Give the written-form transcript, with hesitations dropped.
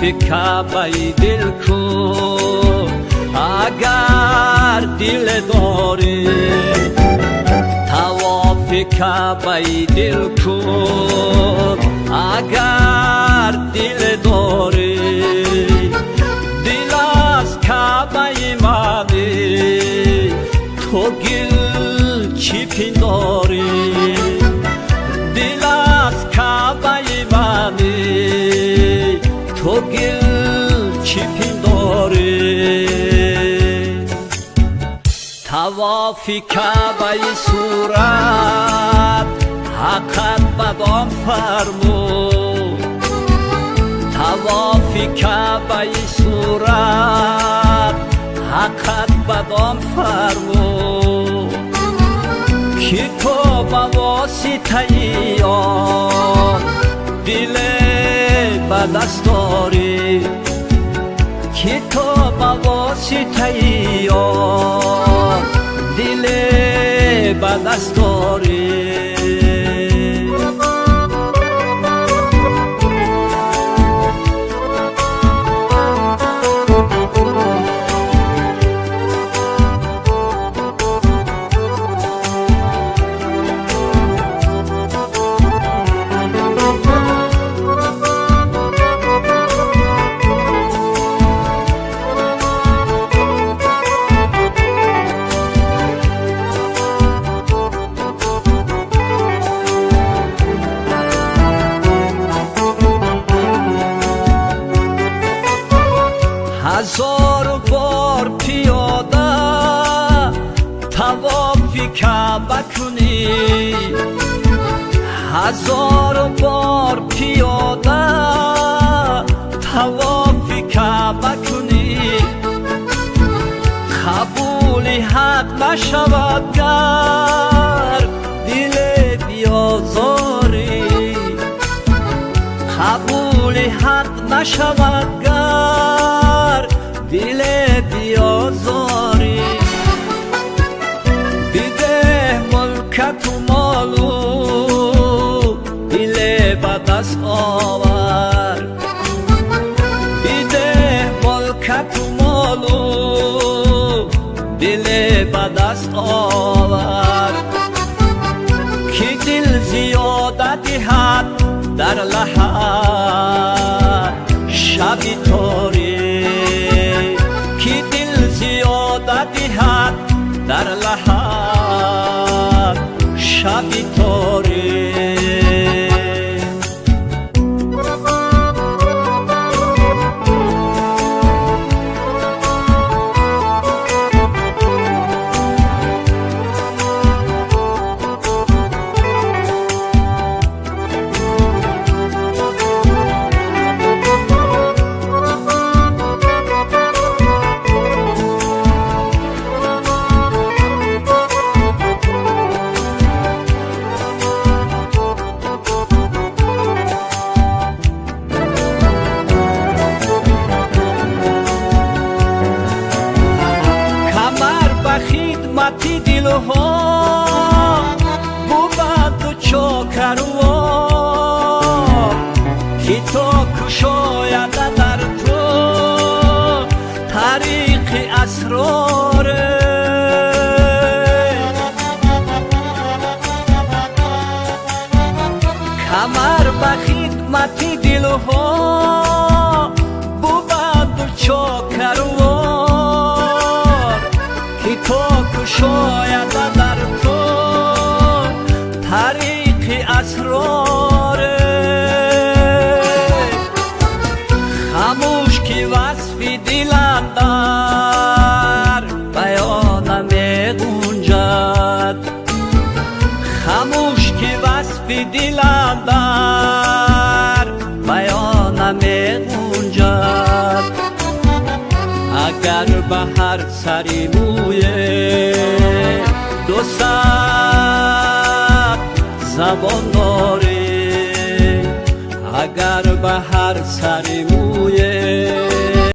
کعبه دل کن اگر دل داری طواف کعبه دل کن اگر دل داری دل از کعبه منی تو گل چی پنداری دل از کعبه منی تو گل چی پنداری طواف کعبه صورت حقت بدان فرمو طواف کعبه صورت حقت بدان فرمو که تو با واسطه آن دل به دست داری که تو با واسطه آن دل به دست داری هزار بار پیاده طواف کعبه کنی هزار بار پیاده طواف کعبه کنی قبول حق نشود گر دل بیازاری قبول حق نشود گر دل بیازاری بیده ملکت و مالو دل به دست آور بیده ملکت و مالو دل به دست آور که دل زیادت حد در لحد شبی تاری که دل زیادت حد در لحد شبی تاری خدمتی دلها بود و چاکروان که تو کشاید در تو طریق اسرار کمر به خدمتی دلها بود و چاکروان که تو کشاید در تو طریق اسرار خاموش که وصف دلم در بیان می گنجد خاموش که وصف دلم در بیان می گنجد اگر به هر سری موی دو صد زبان داری اگر به هر سری